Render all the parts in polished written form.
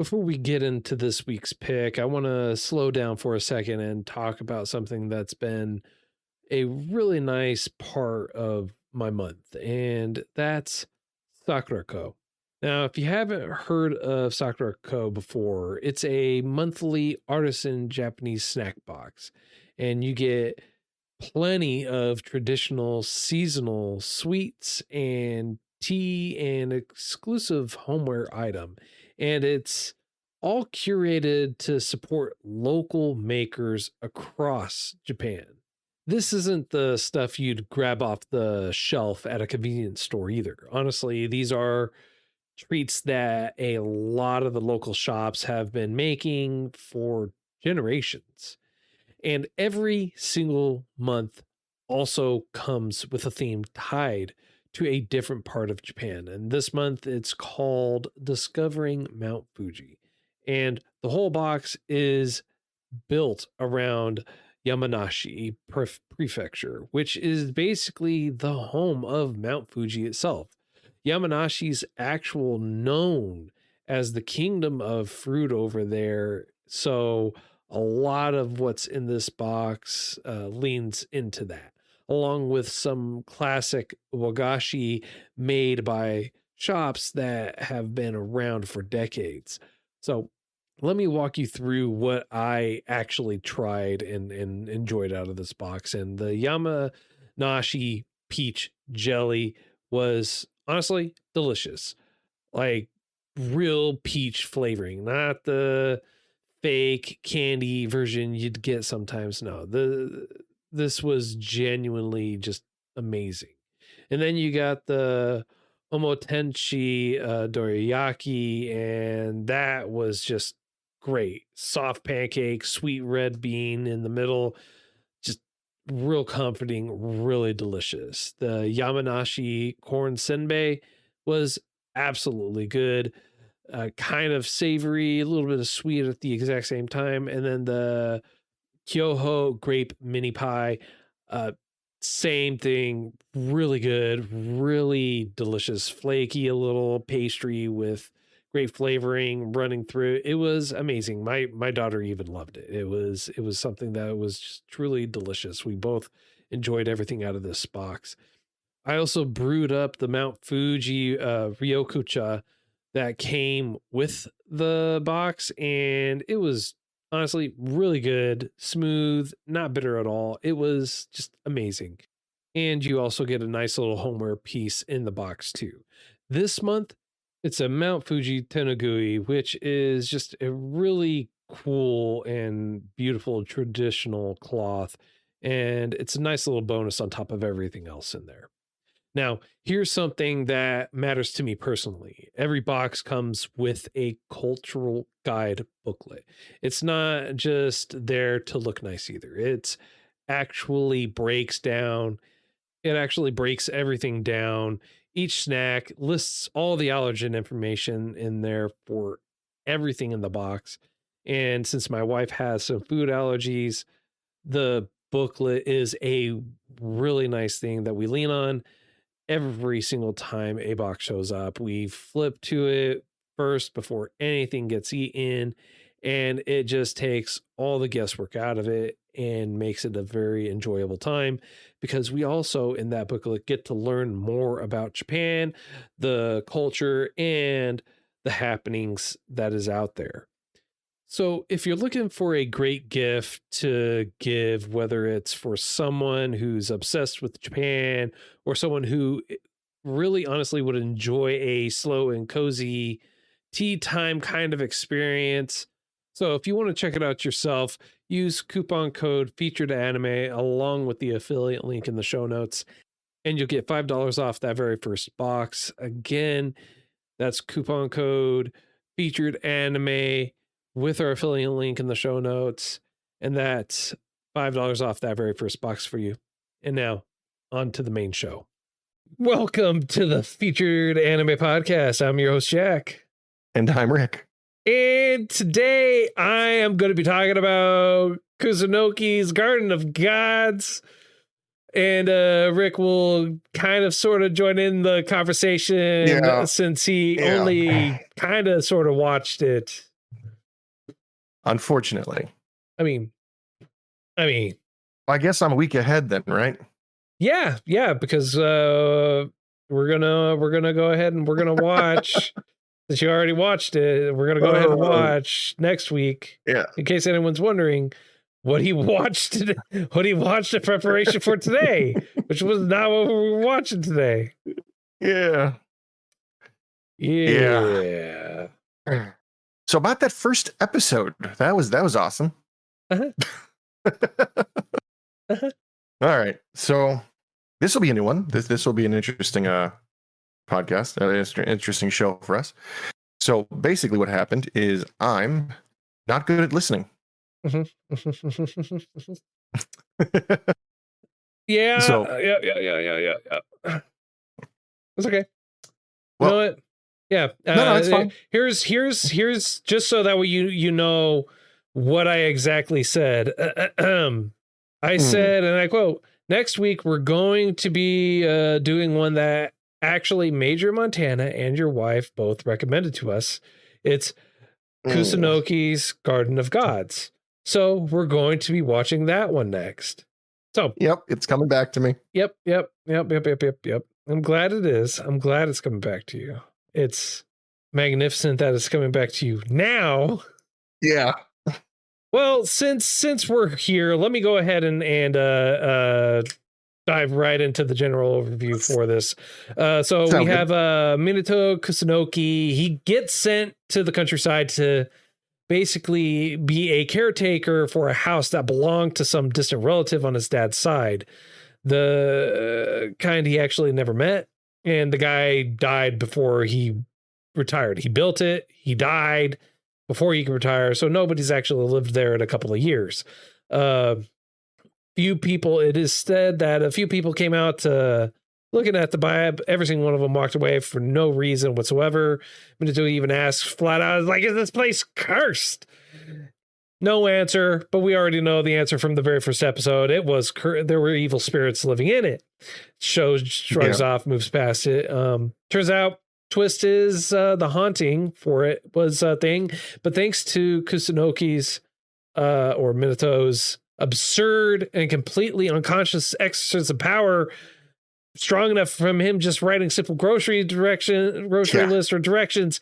Before we get into this week's pick, I want to slow down for a second and talk about something that's been a really nice part of my month, and that's Sakurako. Now, if you haven't heard of Sakurako before, it's a monthly artisan Japanese snack box, and you get plenty of traditional seasonal sweets and tea and exclusive homeware item. And it's all curated to support local makers across Japan. This isn't the stuff you'd grab off the shelf at a convenience store either. Honestly, these are treats that a lot of the local shops have been making for generations. And every single month also comes with a theme tied to a different part of Japan. And this month it's called Discovering Mount Fuji. And the whole box is built around Yamanashi Prefecture, which is basically the home of Mount Fuji itself. Yamanashi's actual known as the kingdom of fruit over there. So a lot of what's in this box leans into that, along with some classic wagashi made by shops that have been around for decades. So let me walk you through what I actually tried and enjoyed out of this box. And the Yamanashi peach jelly was honestly delicious. Like real peach flavoring, not the fake candy version you'd get sometimes. No, this was genuinely just amazing. And then you got the omotenchi dorayaki, and that was just great. Soft pancake, sweet red bean in the middle, just real comforting, really delicious. The Yamanashi corn senbei was absolutely good. Kind of savory, a little bit of sweet at the exact same time. And then the Kyoho grape mini pie, same thing, really good, really delicious, flaky, a little pastry with great flavoring running through. It was amazing. My daughter even loved it. It was something that was just truly delicious. We both enjoyed everything out of this box. I also brewed up the Mount Fuji Ryokucha that came with the box, and it was honestly really good, smooth, not bitter at all. It was just amazing. And you also get a nice little homeware piece in the box too. This month, it's a Mount Fuji Tenugui, which is just a really cool and beautiful traditional cloth. And it's a nice little bonus on top of everything else in there. Now, here's something that matters to me personally. Every box comes with a cultural guide booklet. It's not just there to look nice either. It actually breaks everything down. Each snack lists all the allergen information in there for everything in the box. And since my wife has some food allergies, the booklet is a really nice thing that we lean on every single time a box shows up. We flip to it first before anything gets eaten, and it just takes all the guesswork out of it and makes it a very enjoyable time, because we also in that booklet get to learn more about Japan, the culture, and the happenings that is out there. So, if you're looking for a great gift to give, whether it's for someone who's obsessed with Japan or someone who really honestly would enjoy a slow and cozy tea time kind of experience. So, if you want to check it out yourself, use coupon code featured anime along with the affiliate link in the show notes, and you'll get $5 off that very first box. Again, that's coupon code featured anime with our affiliate link in the show notes. And that's $5 off that very first box for you. And now on to the main show. Welcome to the Featured Anime Podcast. I'm your host, Jack. And I'm Rick. And today I am going to be talking about Kusunoki's Garden of Gods. And Rick will kind of sort of join in the conversation since he only kind of sort of watched it. Unfortunately. I mean, I guess I'm a week ahead then, right? yeah, because we're gonna go ahead and we're gonna watch. Since you already watched it, we're gonna go ahead and watch next week. Yeah. In case anyone's wondering what he watched today, what he watched in preparation for today, which was not what we were watching today. Yeah. So about that first episode, that was awesome. Uh-huh. All right. So this will be a new one. This will be an interesting podcast, an interesting show for us. So basically what happened is I'm not good at listening. Yeah. So, yeah. It's okay. Well, you know what? Yeah. No, it's fine. Here's just so that way you know what I exactly said. I said, and I quote, next week we're going to be doing one that actually Major Montana and your wife both recommended to us. It's Kusunoki's Garden of Gods. So we're going to be watching that one next. So yep, it's coming back to me. Yep. I'm glad it is. I'm glad it's coming back to you. It's magnificent that it's coming back to you now. Yeah. Well, since we're here, let me go ahead and dive right into the general overview for this. So we have Minato Kusunoki. He gets sent to the countryside to basically be a caretaker for a house that belonged to some distant relative on his dad's side. The kind he actually never met. And the guy died before he retired. He built it. He died before he could retire. So nobody's actually lived there in a couple of years. Few people, it is said that a few people came out looking at the vibe. Every single one of them walked away for no reason whatsoever. Minato even asked flat out, like, is this place cursed? No answer, but we already know the answer from the very first episode. It was there were evil spirits living in it. Show shrugs off, moves past it. Turns out twist is the haunting for it was a thing, but thanks to Kusunoki's or Minato's absurd and completely unconscious exercise of power, strong enough from him just writing simple grocery list or directions,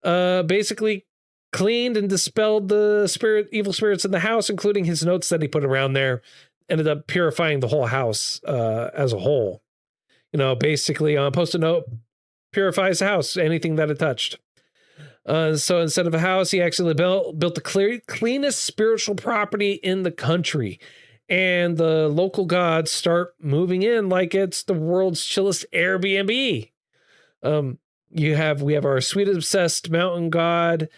basically cleaned and dispelled the evil spirits in the house, including his notes that he put around there, ended up purifying the whole house as a whole. Basically on a post-it note, purifies the house, anything that it touched. So instead of a house, he actually built the cleanest spiritual property in the country. And the local gods start moving in like it's the world's chillest Airbnb. We have our sweet obsessed mountain god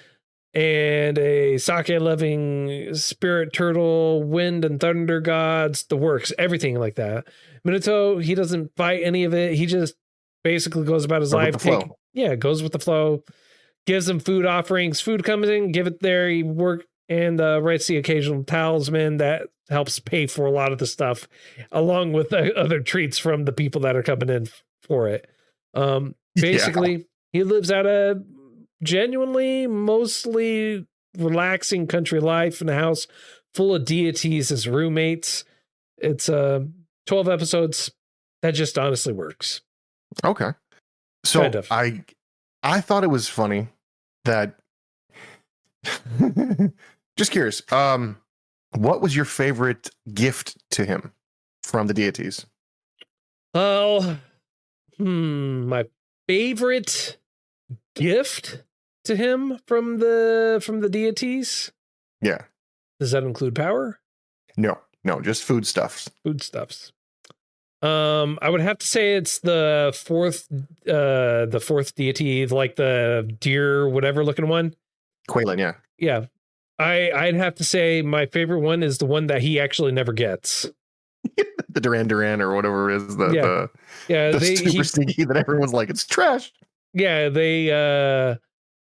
and a sake-loving spirit turtle, wind and thunder gods, the works, everything like that. Minato, he doesn't fight any of it. He just basically goes about his life. Goes with the flow. Gives them food offerings. Food comes in, give it there. He works and writes the occasional talisman that helps pay for a lot of the stuff, along with other treats from the people that are coming in for it. Basically, he lives out a genuinely mostly relaxing country life in a house full of deities as roommates. It's 12 episodes. That just honestly works. Okay. So kind of. I thought it was funny that just curious, what was your favorite gift to him from the deities? Oh, my favorite gift to him from the deities? Yeah. Does that include power? No, just foodstuffs. Foodstuffs. I would have to say it's the fourth deity, like the deer, whatever looking one. Quailin, yeah. Yeah. I'd have to say my favorite one is the one that he actually never gets. The Duran or whatever it is. The super sneaky that everyone's like, it's trash. Yeah, they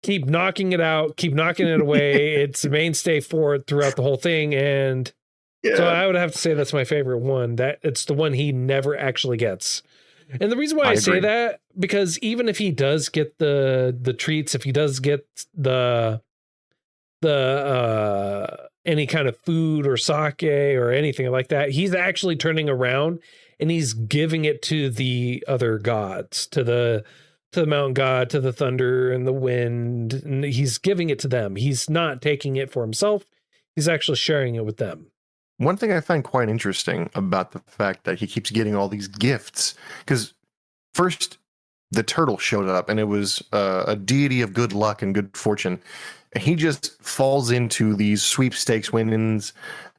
keep knocking it out, keep knocking it away. It's a mainstay for it throughout the whole thing. And so I would have to say that's my favorite one. That it's the one he never actually gets. And the reason why I say that, because even if he does get the treats, if he does get the any kind of food or sake or anything like that. He's actually turning around and he's giving it to the other gods, to the mountain god, to the thunder and the wind, and he's giving it to them. He's not taking it for himself. He's actually sharing it with them. One thing I find quite interesting about the fact that he keeps getting all these gifts, because first the turtle showed up and it was a deity of good luck and good fortune. And he just falls into these sweepstakes winnings,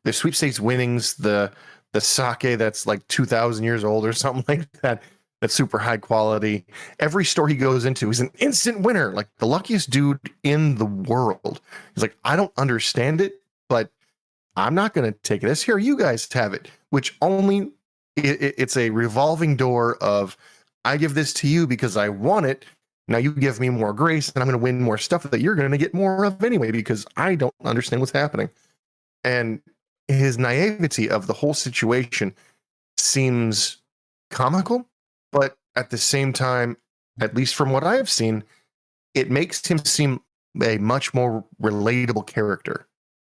the sake that's like 2,000 years old or something like that. That's super high quality. Every store he goes into, he's an instant winner, like the luckiest dude in the world. He's like, I don't understand it, but I'm not going to take this. Here, you guys have it, which only it's a revolving door of, I give this to you because I want it. Now you give me more grace and I'm going to win more stuff that you're going to get more of anyway, because I don't understand what's happening. And his naivety of the whole situation seems comical, but at the same time, at least from what I've seen, it makes him seem a much more relatable character,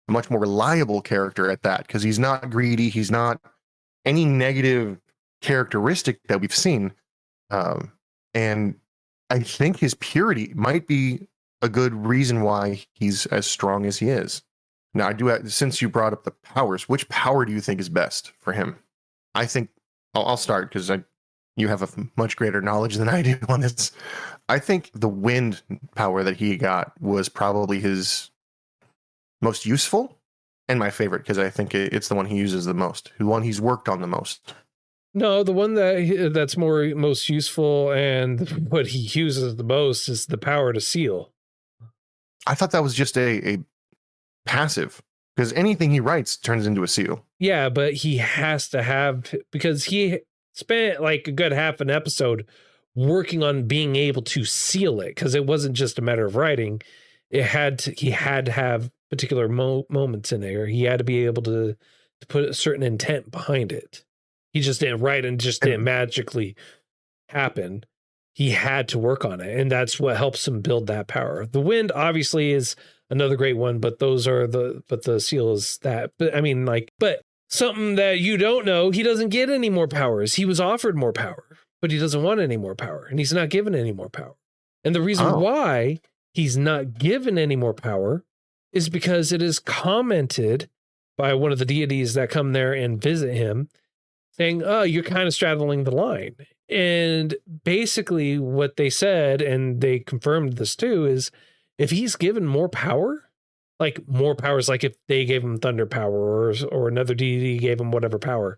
a much more reliable character at that, because he's not greedy. He's not any negative characteristic that we've seen. And I think his purity might be a good reason why he's as strong as he is. Now, since you brought up the powers, which power do you think is best for him? I think I'll start because you have a much greater knowledge than I do on this. I think the wind power that he got was probably his most useful and my favorite, because I think it's the one he uses the most, the one he's worked on the most. No, the one that's most useful and what he uses the most is the power to seal. I thought that was just a passive, because anything he writes turns into a seal. Yeah, but he has to have, because he spent like a good half an episode working on being able to seal it, because it wasn't just a matter of writing. He had to have particular moments in there. He had to be able to put a certain intent behind it. He just didn't write and just didn't magically happen. He had to work on it, and that's what helps him build that power. The wind obviously is another great one, but the seal is that. But something that you don't know, he doesn't get any more powers. He was offered more power, but he doesn't want any more power, and he's not given any more power. And the reason why he's not given any more power is because it is commented by one of the deities that come there and visit him, saying, oh, you're kind of straddling the line. And basically what they said, and they confirmed this too, is if he's given more power, like more powers, like if they gave him thunder power or another deity gave him whatever power,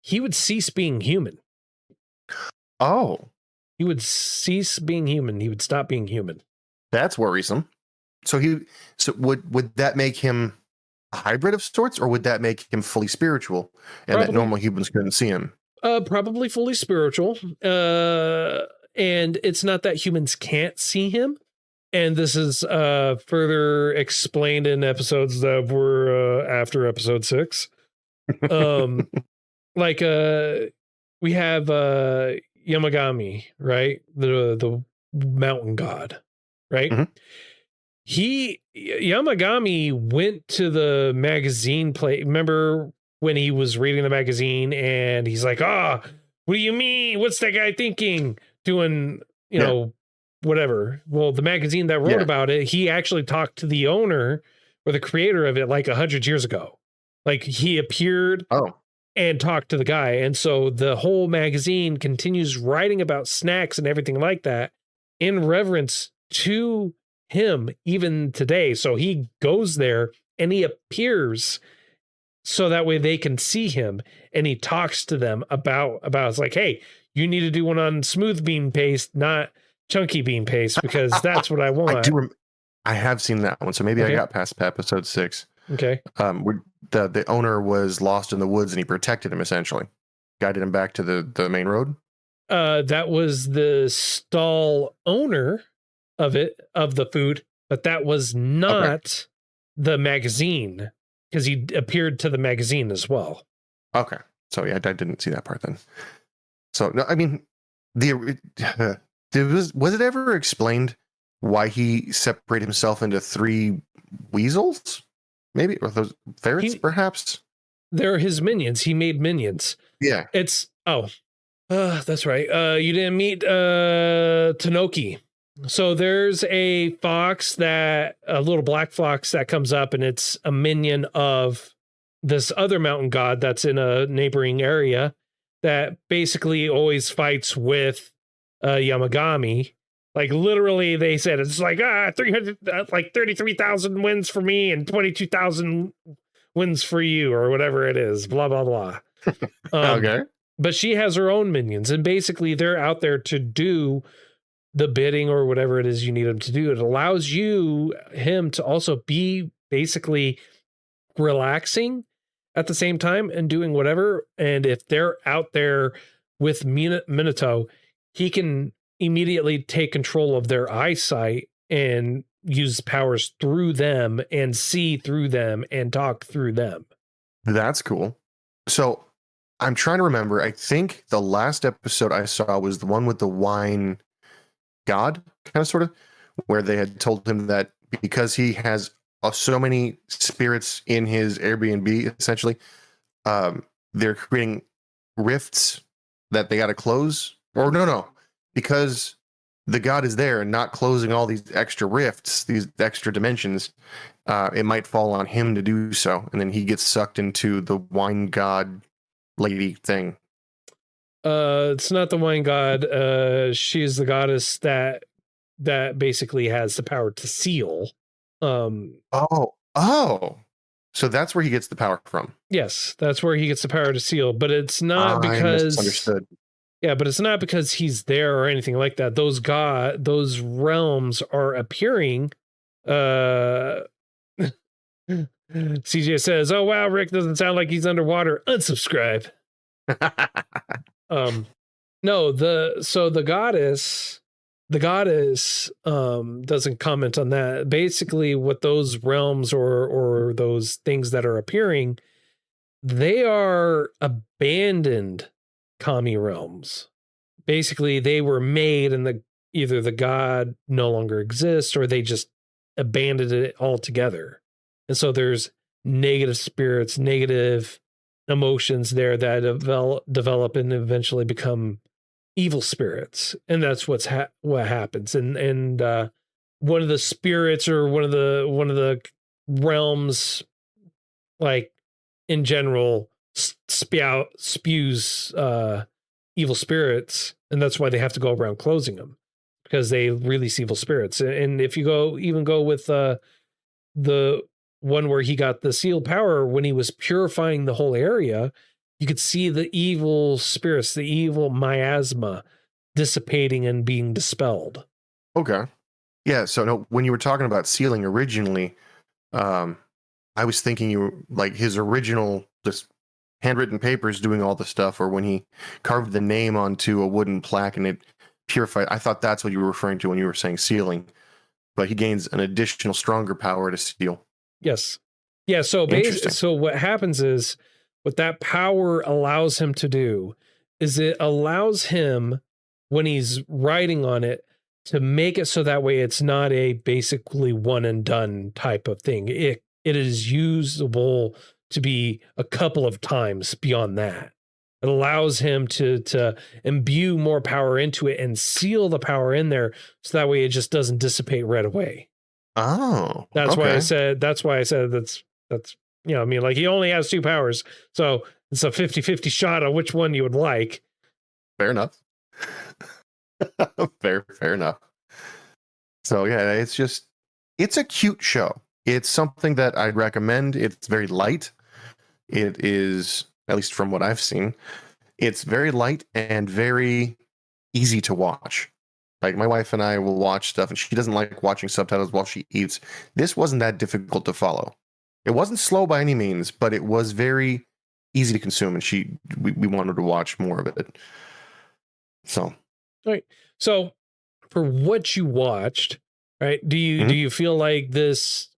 he would cease being human. Oh. He would cease being human. He would stop being human. That's worrisome. So would that make him a hybrid of sorts, or would that make him fully spiritual and that normal humans couldn't see him? Probably fully spiritual. And it's not that humans can't see him. And this is further explained in episodes that were after episode 6. We have Yamagami, right? The mountain god, right? Mm-hmm. Yamagami went to the magazine play. Remember when he was reading the magazine and he's like, what do you mean? What's that guy thinking? Doing, whatever. Well, the magazine that wrote about it, he actually talked to the owner or the creator of it like 100 years ago. Like he appeared and talked to the guy. And so the whole magazine continues writing about snacks and everything like that in reverence to him even today. So he goes there and he appears so that way they can see him, and he talks to them about it's like, hey, you need to do one on smooth bean paste, not chunky bean paste, because that's what I want. I have seen that one, so maybe I got past episode 6. Okay. The owner was lost in the woods and he protected him, essentially guided him back to the main road. That was the stall owner of the food, but that was not the magazine, because he appeared to the magazine as well. Okay. So yeah, I didn't see that part then. So no, I mean, was it ever explained why he separated himself into 3 weasels, maybe, or those ferrets, perhaps. They're his minions. He made minions. Yeah, It's that's right. You didn't meet Tanoki. So there's a fox, a little black fox that comes up, and it's a minion of this other mountain god that's in a neighboring area that basically always fights with Yamagami. Like literally, they said it's like 300, like 33,000 wins for me and 22,000 wins for you, or whatever it is. Blah blah blah. Okay. But she has her own minions, and basically they're out there to do the bidding or whatever it is you need them to do. It allows him to also be basically relaxing at the same time and doing whatever. And if they're out there with Minato, he can immediately take control of their eyesight and use powers through them and see through them and talk through them. That's cool. So I'm trying to remember. I think the last episode I saw was the one with the wine god, kind of sort of, where they had told him that because he has so many spirits in his Airbnb, essentially, they're creating rifts that they got to close. Or no, because the god is there and not closing all these extra rifts, these extra dimensions, it might fall on him to do so, and then he gets sucked into the wine god lady thing. It's not the wine god. She's the goddess that basically has the power to seal. So that's where he gets the power from. Yes, that's where he gets the power to seal, but it's not because misunderstood. Yeah, but it's not because he's there or anything like that. Those realms are appearing. CJ says, "Oh wow, Rick doesn't sound like he's underwater. Unsubscribe." No, the goddess doesn't comment on that. Basically, what those realms or those things that are appearing, they are abandoned kami realms. Basically, they were made and either the god no longer exists or they just abandoned it altogether. And so there's negative spirits, negative emotions there that develop and eventually become evil spirits. And that's what happens. And one of the spirits or one of the realms, like in general, spews evil spirits, and that's why they have to go around closing them, because they release evil spirits. And if you go with the one where he got the sealed power, when he was purifying the whole area, you could see the evil spirits, the evil miasma dissipating and being dispelled. Okay. Yeah, so no, when you were talking about sealing originally, I was thinking you were like his original just handwritten papers doing all the stuff, or when he carved the name onto a wooden plaque and it purified. I thought that's what you were referring to when you were saying sealing, but he gains an additional stronger power to seal. Yes. Yeah. So so what happens is what that power allows him to do is it allows him, when he's writing on it, to make it so that way it's not a basically one and done type of thing. It is usable to be a couple of times beyond that. It allows him to imbue more power into it and seal the power in there, so that way it just doesn't dissipate right away. Oh, that's why I said that's I mean, like, he only has 2 powers, so it's a 50-50 shot on which one you would like. Fair enough. fair enough. So yeah, it's a cute show. It's something that I'd recommend. It's very light. It is, at least from what I've seen, it's very light and very easy to watch. Like, my wife and I will watch stuff, and she doesn't like watching subtitles while she eats. This wasn't that difficult to follow. It wasn't slow by any means, but it was very easy to consume, and we wanted to watch more of it. So, all right. So, for what you watched, right? Do you feel like this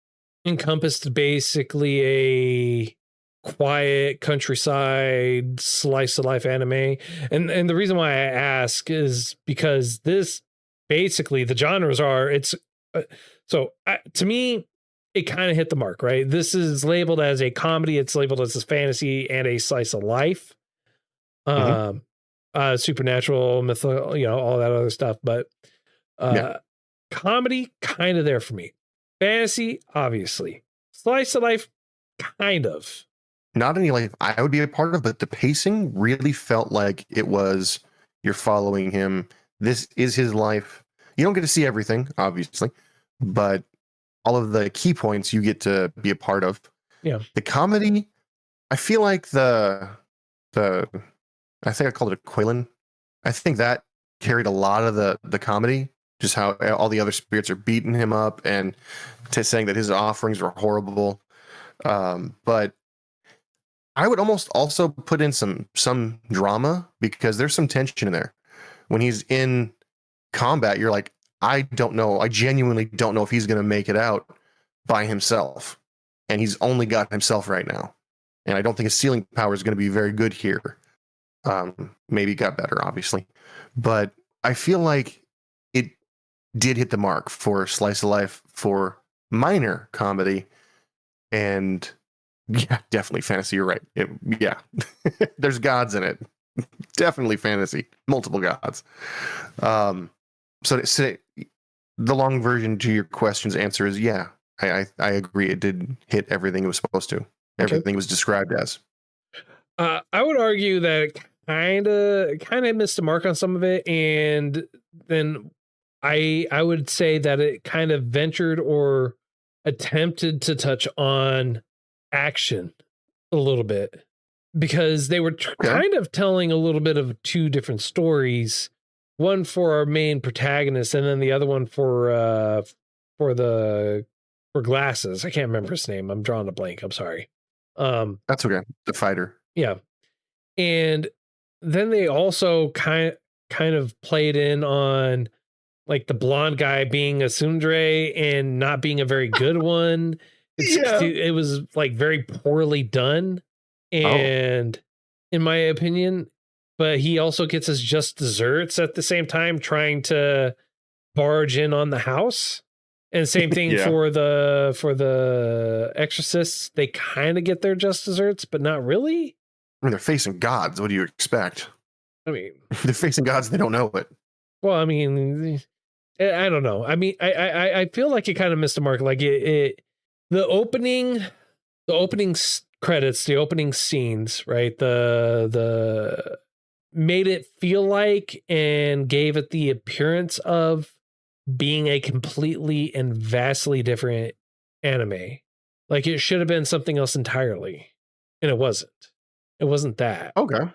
encompassed basically a quiet countryside slice of life anime? And the reason why I ask is because this, basically, the genres are, it's So to me, it kind of hit the mark, right? This is labeled as a comedy. It's labeled as a fantasy and a slice of life. Mhm. Supernatural, mythical, all that other stuff. But Yeah. comedy, kind of there for me. Fantasy, obviously. Slice of life, kind of. Not any life I would be a part of, but the pacing really felt like it was you're following him. This is his life. You don't get to see everything, obviously, but all of the key points you get to be a part of. Yeah. The comedy, I feel like the I think I called it a Quillen. I think that carried a lot of the comedy, just how all the other spirits are beating him up and saying that his offerings were horrible. But I would almost also put in some drama because there's some tension in there. When he's in combat, you're like, I don't know. I genuinely don't know if he's going to make it out by himself. And he's only got himself right now. And I don't think his sealing power is going to be very good here. Maybe it got better, obviously. But I feel like it did hit the mark for slice of life for minor comedy. And yeah, definitely fantasy. You're right. Yeah, there's gods in it. Definitely fantasy. Multiple gods. So the long version to your question's answer is yeah. I agree. It did hit everything it was supposed to. Everything was described as. I would argue that it kind of missed the mark on some of it, and then I would say that it kind of ventured or attempted to touch on action a little bit because they were kind of telling a little bit of two different stories, one for our main protagonist and then the other one for glasses. I can't remember his name. I'm drawing a blank. I'm sorry. That's okay. The fighter. Yeah. And then they also kind of played in on like the blonde guy being a tsundere and not being a very good one. It was like very poorly done. And in my opinion, but he also gets his just desserts at the same time, trying to barge in on the house. And same thing for the exorcists. They kind of get their just desserts, but not really. I mean, they're facing gods. What do you expect? I mean, they're facing gods. They don't know it. Well, I mean, I don't know. I mean, I feel like it kind of missed the mark. Like the opening credits, the opening scenes, right? The made it feel like and gave it the appearance of being a completely and vastly different anime. Like it should have been something else entirely, and it wasn't. It wasn't that. Okay.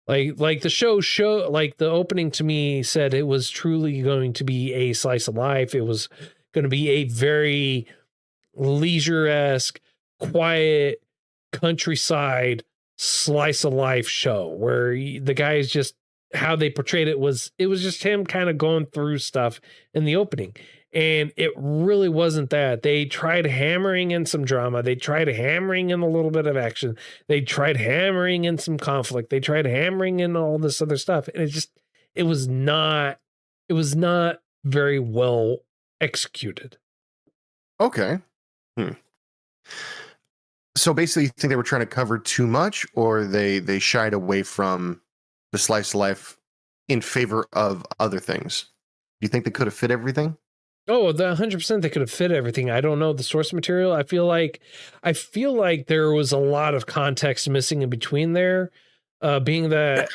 Like the show like the opening to me said it was truly going to be a slice of life. It was going to be a very leisure-esque, quiet countryside slice of life show where the guys just how they portrayed it was just him kind of going through stuff in the opening. And it really wasn't that. They tried hammering in some drama. They tried hammering in a little bit of action. They tried hammering in some conflict. They tried hammering in all this other stuff. And it was not very well executed. Okay. So basically you think they were trying to cover too much, or they shied away from the slice of life in favor of other things? Do you think they could have fit everything? Oh, the 100% they could have fit everything. I don't know the source material. I feel like there was a lot of context missing in between there, being that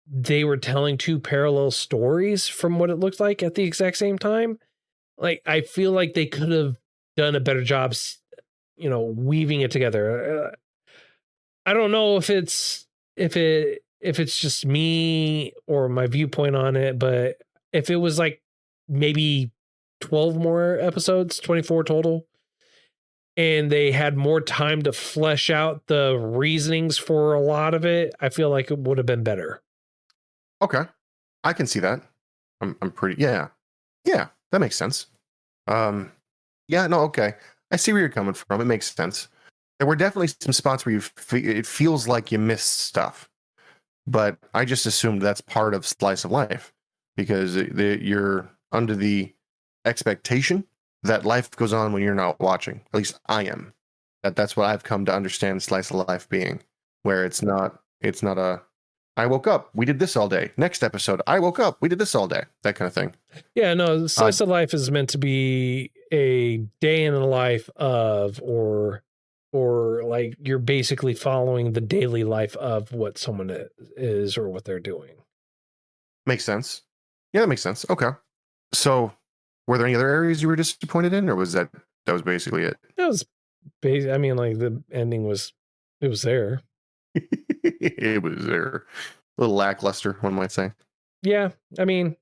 they were telling two parallel stories from what it looked like at the exact same time. Like I feel like they could have done a better job, weaving it together. I don't know if it's just me or my viewpoint on it, but if it was like maybe 12 more episodes, 24 total, and they had more time to flesh out the reasonings for a lot of it, I feel like it would have been better. Okay. I can see that. I'm pretty, yeah, that makes sense. Okay. I see where you're coming from. It makes sense. There were definitely some spots where it feels like you missed stuff, but I just assumed that's part of slice of life because you're under the expectation that life goes on when you're not watching. At least I am. That's what I've come to understand slice of life being, where it's not a I woke up, we did this all day. Next episode, I woke up, we did this all day. That kind of thing. Yeah, no, slice of life is meant to be a day in the life of, or like you're basically following the daily life of what someone is or what they're doing. Makes sense. Yeah, that makes sense. Okay. So were there any other areas you were disappointed in, or was that was basically it? That was I mean, like the ending was, it was there. It was there. A little lackluster, one might say. Yeah, I mean,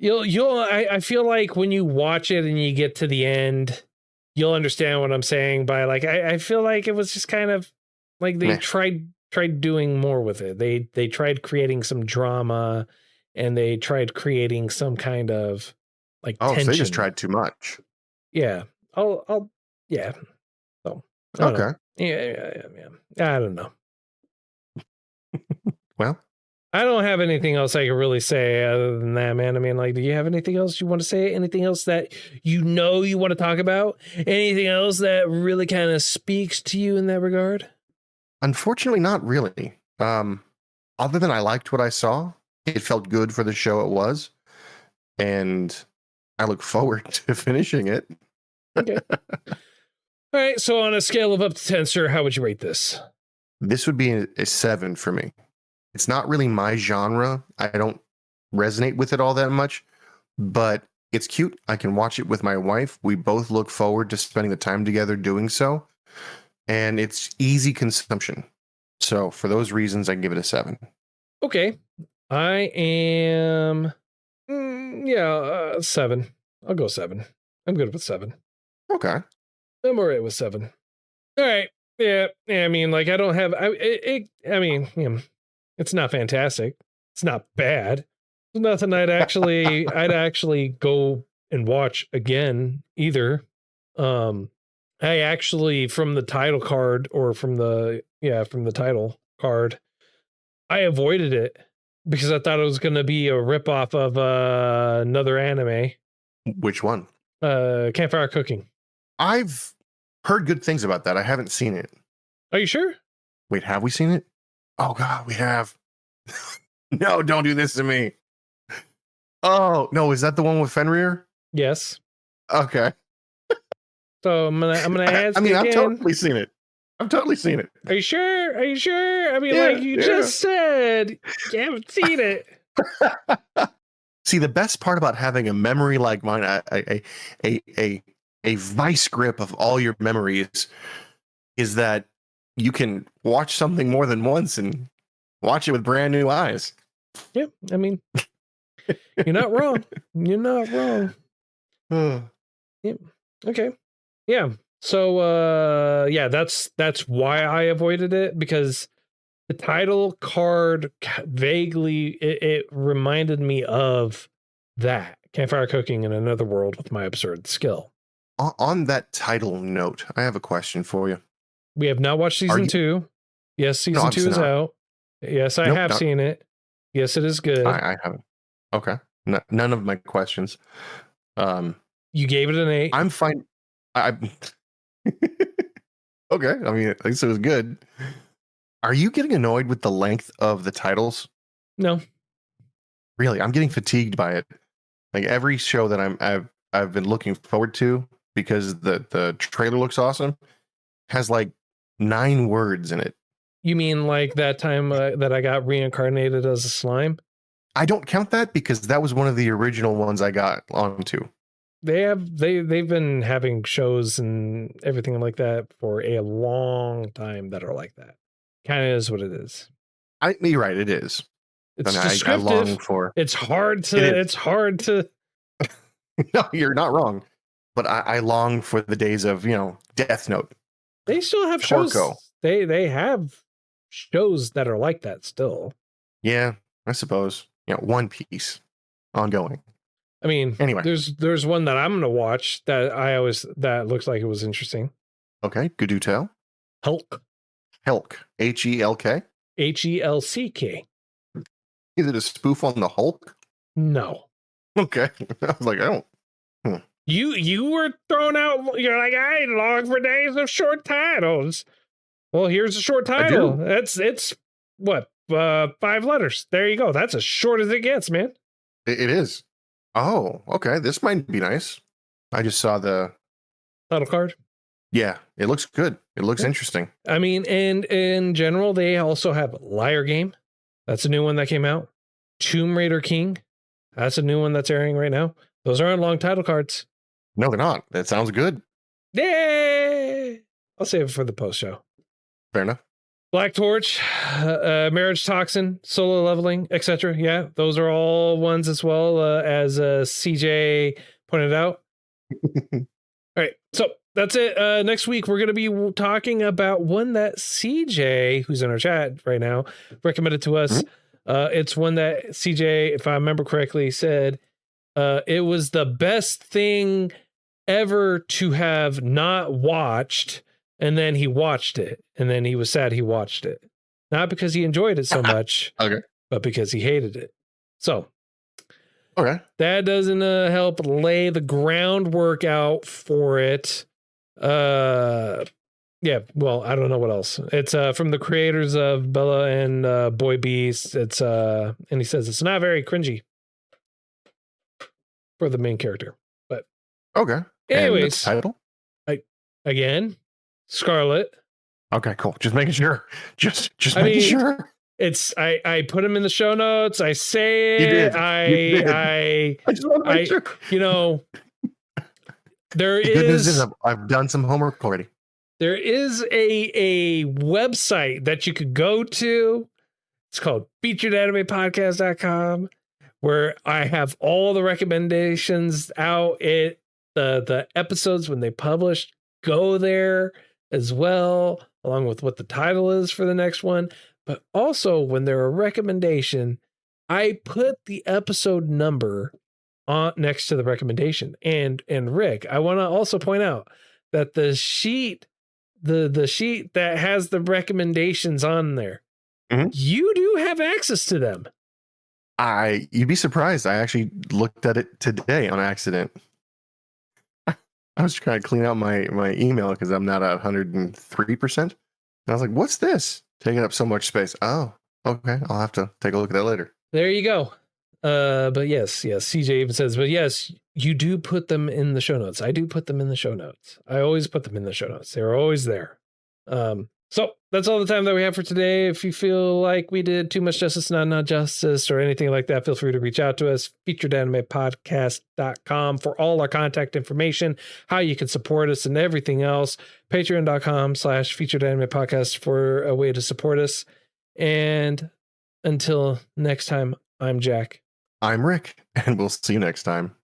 I feel like when you watch it and you get to the end, you'll understand what I'm saying by like, I feel like it was just kind of like they tried doing more with it. They tried creating some drama, and they tried creating some kind of like tension. So they just tried too much. Yeah. Yeah. So okay. Yeah. I don't know. Well, I don't have anything else I can really say other than that, man. I mean, like, do you have anything else you want to say? Anything else that you want to talk about? Anything else that really kind of speaks to you in that regard? Unfortunately, not really. Other than I liked what I saw, it felt good for the show it was, and I look forward to finishing it. Okay. All right. So on a scale of up to 10, sir, how would you rate this? This would be a 7 for me. It's not really my genre. I don't resonate with it all that much, but it's cute. I can watch it with my wife. We both look forward to spending the time together doing so, and it's easy consumption. So for those reasons, I can give it a 7. Okay. I am, 7. I'll go 7. I'm good with 7. Okay. I'm all right with 7. All right. Yeah. I mean, like, I don't have, I mean, it's not fantastic. It's not bad. It's nothing I'd actually go and watch again either. I actually, from the title card, or from the title card, I avoided it because I thought it was going to be a ripoff of another anime. Which one? Campfire Cooking. I've heard good things about that. I haven't seen it. Are you sure? Wait, have we seen it? Oh God, we have. No, don't do this to me. Oh no, is that the one with Fenrir? Yes. Okay. So I'm gonna ask. I mean, again. I've totally seen it. Are you sure? I mean, like you just said, you haven't seen it. See, the best part about having a memory like mine, a vice grip of all your memories, is that you can watch something more than once and watch it with brand new eyes. Yeah, I mean, you're not wrong. You're not wrong. Yeah. Okay. Yeah. So that's why I avoided it, because the title card vaguely it reminded me of that Campfire Cooking in Another World with My Absurd Skill. On that title note, I have a question for you. We have not watched season 2. Yes, season 2 is out. Yes, I have seen it. Yes, it is good. I haven't. Okay. None of my questions. You gave it an 8. I'm fine. Okay. I mean, at least it was good. Are you getting annoyed with the length of the titles? No. Really, I'm getting fatigued by it. Like every show that I've been looking forward to, because the trailer looks awesome, has like 9 words in it. You mean like that time that I got reincarnated as a slime? I don't count that because that was one of the original ones I got onto. They've been having shows and everything like that for a long time that are like that. Kind of is what it is. You're right, it is. It's descriptive. I long for. It's hard to. No, you're not wrong. But I long for the days of, Death Note. They still have shows. They have shows that are like that still. Yeah, I suppose. One Piece ongoing. I mean, anyway, there's one that I'm gonna watch that looks like it was interesting. Okay, could you tell? Hulk. Helk. Helk. Helck. Is it a spoof on the Hulk? No. Okay. I was like, I don't. You were thrown out. You're like, I long for days of short titles. Well, here's a short title. It's what 5 letters. There you go. That's as short as it gets, man. It is. Oh, okay. This might be nice. I just saw the title card. Yeah, it looks good. It looks interesting. I mean, and in general, they also have Liar Game. That's a new one that came out. Tomb Raider King. That's a new one that's airing right now. Those aren't long title cards. No, they're not. That sounds good. Yay! I'll save it for the post show. Fair enough. Black Torch, Marriage Toxin, Solo Leveling, etc. Yeah, those are all ones as well, as CJ pointed out. All right, so that's it. Next week, we're going to be talking about one that CJ, who's in our chat right now, recommended to us. It's one that CJ, if I remember correctly, said it was the best thing ever to have not watched. And then he watched it, and then he was sad he watched it. Not because he enjoyed it so much, okay, but because he hated it. So, okay, that doesn't help lay the groundwork out for it. Yeah, well, I don't know what else. It's from the creators of Bella and Boy Beast. It's and he says it's not very cringy for the main character, but okay. Anyways, title again. Scarlet. Okay, cool. Just making sure. Just making sure. It's I put them in the show notes. I say it. You did. I just want to make sure. You know, there the is. Good news is I've done some homework already. There is a website that you could go to. It's called featuredanimepodcast.com, where I have all the recommendations out. The episodes when they publish, go there as well, along with what the title is for the next one. But also when they're a recommendation, I put the episode number on next to the recommendation. And Rick, I want to also point out that the sheet, the sheet that has the recommendations on there, you do have access to them. You'd be surprised. I actually looked at it today on accident. I was trying to clean out my email because I'm not at 103%. And I was like, what's this? Taking up so much space. Oh, okay. I'll have to take a look at that later. There you go. But yes. CJ even says, but yes, you do put them in the show notes. I do put them in the show notes. I always put them in the show notes. They're always there. So that's all the time that we have for today. If you feel like we did too much justice, not justice, or anything like that, feel free to reach out to us, featuredanimepodcast.com for all our contact information, how you can support us and everything else. Patreon.com/featuredanimepodcast for a way to support us. And until next time, I'm Jack. I'm Rick, and we'll see you next time.